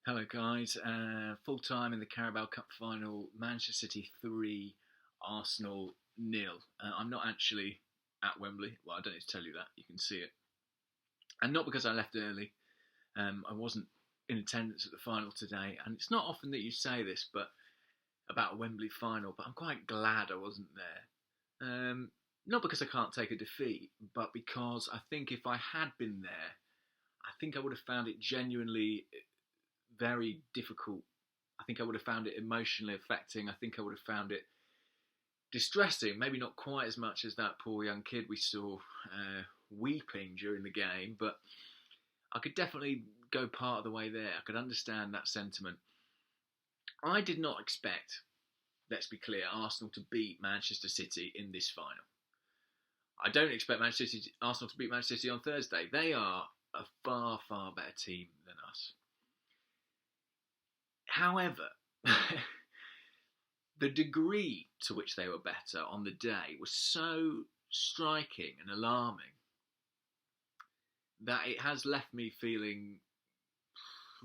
Hello, guys. Full time in the Carabao Cup final. Manchester City 3, Arsenal nil. I'm not actually at Wembley. Well, I don't need to tell you that. You can see it. And not because I left early. I wasn't in attendance at the final today. And it's not often that you say this, but about a Wembley final. But I'm quite glad I wasn't there. Not because I can't take a defeat, but because I think if I had been there, I think I would have found it genuinely very difficult. I think I would have found it emotionally affecting. I think I would have found it distressing. Maybe not quite as much as that poor young kid we saw weeping during the game, but I could definitely go part of the way there. I could understand that sentiment. I did not expect, let's be clear, Arsenal to beat Manchester City in this final. I don't expect Arsenal to beat Manchester City on Thursday. They are a far, far better team than us. However, the degree to which they were better on the day was so striking and alarming that it has left me feeling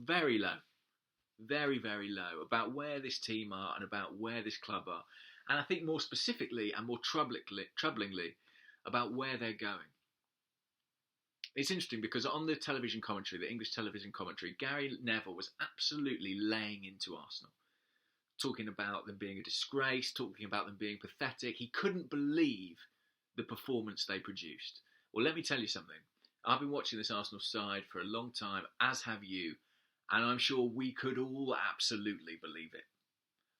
very low, very, very low about where this team are and about where this club are. And I think more specifically and more troublingly about where they're going. It's interesting because on the television commentary, the English television commentary, Gary Neville was absolutely laying into Arsenal, talking about them being a disgrace, talking about them being pathetic. He couldn't believe the performance they produced. Well, let me tell you something. I've been watching this Arsenal side for a long time, as have you, and I'm sure we could all absolutely believe it.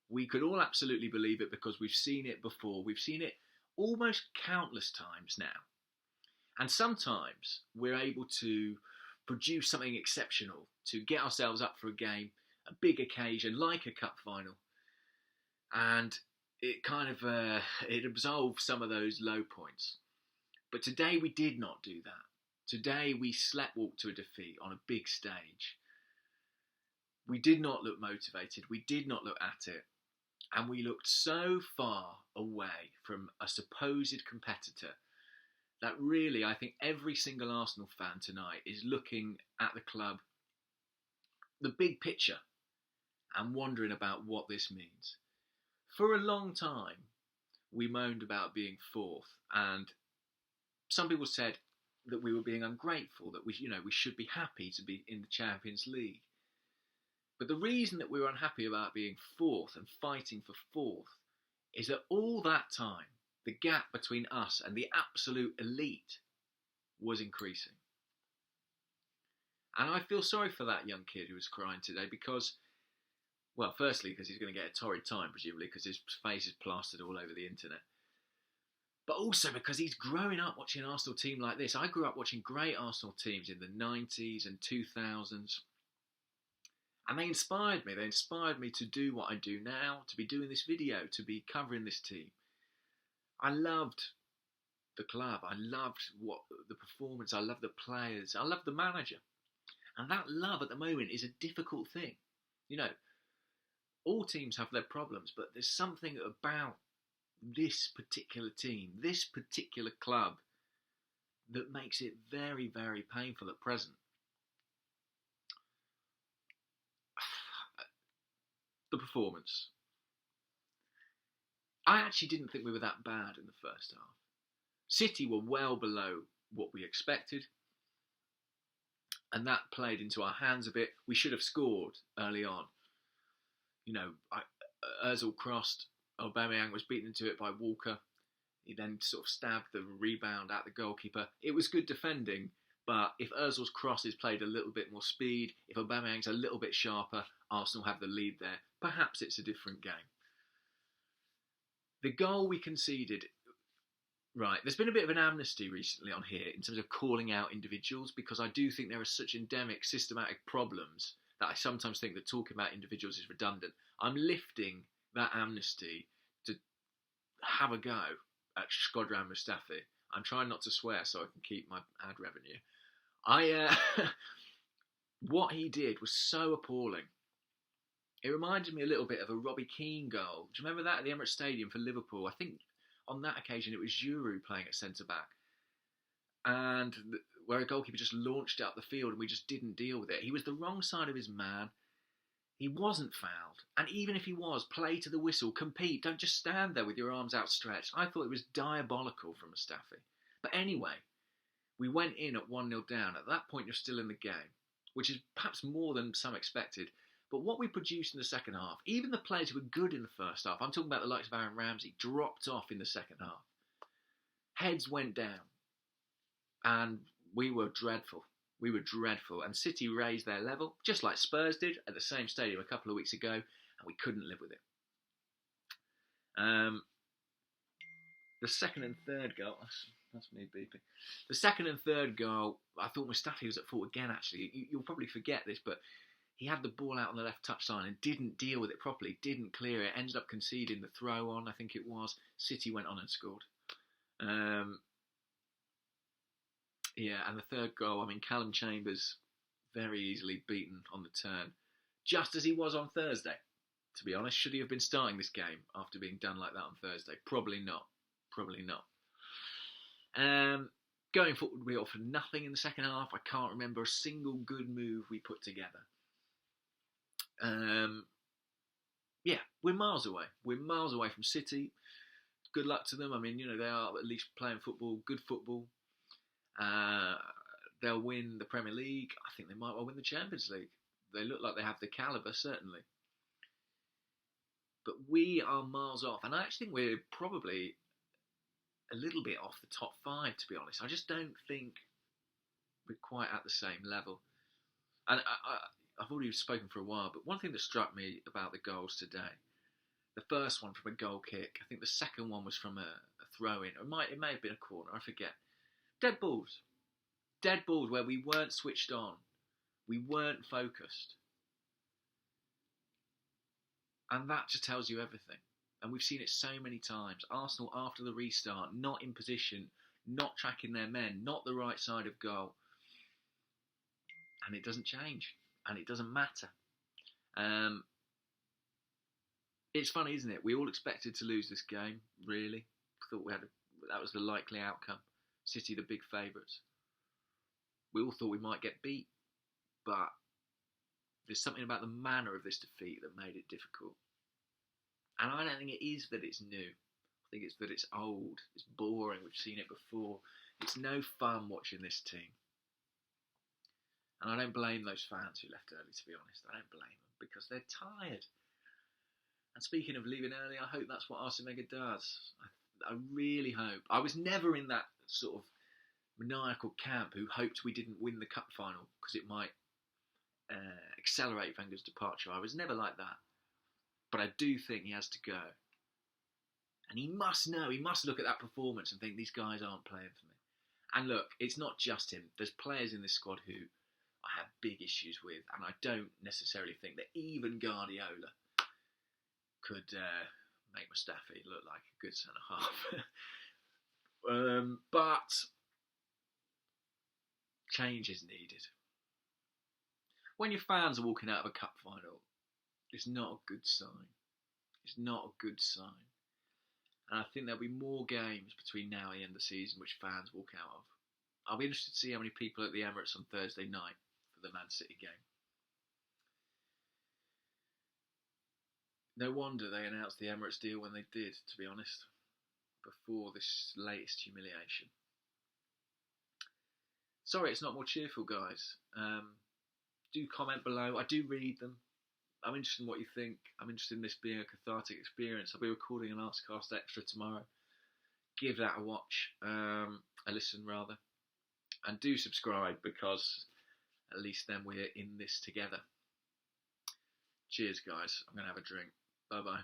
We could all absolutely believe it because we've seen it before. We've seen it almost countless times now. And sometimes we're able to produce something exceptional, to get ourselves up for a game, a big occasion like a cup final. And it kind of it absolves some of those low points. But today we did not do that. Today we sleptwalked to a defeat on a big stage. We did not look motivated. We did not look at it. And we looked so far away from a supposed competitor that really, I think every single Arsenal fan tonight is looking at the club, the big picture, and wondering about what this means. For a long time, we moaned about being fourth, and some people said that we were being ungrateful, that we should be happy to be in the Champions League. But the reason that we were unhappy about being fourth and fighting for fourth is that all that time, the gap between us and the absolute elite was increasing. And I feel sorry for that young kid who was crying today because, well, firstly, because he's going to get a torrid time, presumably, because his face is plastered all over the internet. But also because he's growing up watching an Arsenal team like this. I grew up watching great Arsenal teams in the 90s and 2000s. And they inspired me. They inspired me to do what I do now, to be doing this video, to be covering this team. I loved the club. I loved the performance. I loved the players. I loved the manager. And that love at the moment is a difficult thing. You know, all teams have their problems, but there's something about this particular team, this particular club, that makes it very, very painful at present. The performance. I actually didn't think we were that bad in the first half. City were well below what we expected, and that played into our hands a bit. We should have scored early on. You know, Ozil crossed, Aubameyang was beaten into it by Walker. He then sort of stabbed the rebound at the goalkeeper. It was good defending, but if Ozil's crosses played a little bit more speed, if Aubameyang's a little bit sharper, Arsenal have the lead there. Perhaps it's a different game. The goal we conceded, right, there's been a bit of an amnesty recently on here in terms of calling out individuals because I do think there are such endemic, systematic problems that I sometimes think that talking about individuals is redundant. I'm lifting that amnesty to have a go at Shkodran Mustafi. I'm trying not to swear so I can keep my ad revenue. What he did was so appalling. It reminded me a little bit of a Robbie Keane goal. Do you remember that at the Emirates Stadium for Liverpool? I think on that occasion it was Giroud playing at centre-back. And where a goalkeeper just launched it up the field and we just didn't deal with it. He was the wrong side of his man. He wasn't fouled. And even if he was, play to the whistle, compete. Don't just stand there with your arms outstretched. I thought it was diabolical from Mustafi. But anyway, we went in at 1-0 down. At that point, you're still in the game, which is perhaps more than some expected. But what we produced in the second half, even the players who were good in the first half, I'm talking about the likes of Aaron Ramsey, dropped off in the second half. Heads went down. And we were dreadful. We were dreadful. And City raised their level, just like Spurs did at the same stadium a couple of weeks ago, and we couldn't live with it. The second and third goal, that's me beeping. The second and third goal, I thought Mustafi was at fault again, actually. You'll probably forget this, but he had the ball out on the left touchline and didn't deal with it properly, didn't clear it, ended up conceding the throw on, I think it was. City went on and scored. Yeah, and the third goal, I mean, Callum Chambers very easily beaten on the turn, just as he was on Thursday, to be honest. Should he have been starting this game after being done like that on Thursday? Probably not. Probably not. Going forward, we offered nothing in the second half. I can't remember a single good move we put together. Yeah, we're miles away. We're miles away from City. Good luck to them. I mean, they are at least playing football, good football. They'll win the Premier League. I think they might well win the Champions League. They look like they have the calibre, certainly. But we are miles off. And I actually think we're probably a little bit off the top 5, to be honest. I just don't think we're quite at the same level. And I've already spoken for a while, but one thing that struck me about the goals today, the first one from a goal kick, I think the second one was from a throw-in. It may have been a corner, I forget. Dead balls where we weren't switched on. We weren't focused. And that just tells you everything. And we've seen it so many times. Arsenal, after the restart, not in position, not tracking their men, not the right side of goal. And it doesn't change. And it doesn't matter. It's funny, isn't it? We all expected to lose this game, really. Thought that was the likely outcome. City the big favourites. We all thought we might get beat, but there's something about the manner of this defeat that made it difficult. And I don't think it is that it's new. I think it's that it's old, it's boring, we've seen it before. It's no fun watching this team. And I don't blame those fans who left early, to be honest. I don't blame them, because they're tired. And speaking of leaving early, I hope that's what Arsene Wenger does. I really hope. I was never in that sort of maniacal camp who hoped we didn't win the cup final because it might accelerate Wenger's departure. I was never like that. But I do think he has to go. And he must know, he must look at that performance and think these guys aren't playing for me. And look, it's not just him. There's players in this squad who I have big issues with, and I don't necessarily think that even Guardiola could make Mustafi look like a good centre-half. But change is needed. When your fans are walking out of a cup final, it's not a good sign. It's not a good sign. And I think there'll be more games between now and the end of the season which fans walk out of. I'll be interested to see how many people at the Emirates on Thursday night for the Man City game. No wonder they announced the Emirates deal when they did, to be honest, before this latest humiliation. Sorry it's not more cheerful, guys. Do comment below. I do read them. I'm interested in what you think. I'm interested in this being a cathartic experience. I'll be recording an Outclassed extra tomorrow. Give that a watch. A listen, rather. And do subscribe, because at least then we're in this together. Cheers, guys. I'm going to have a drink. Bye-bye.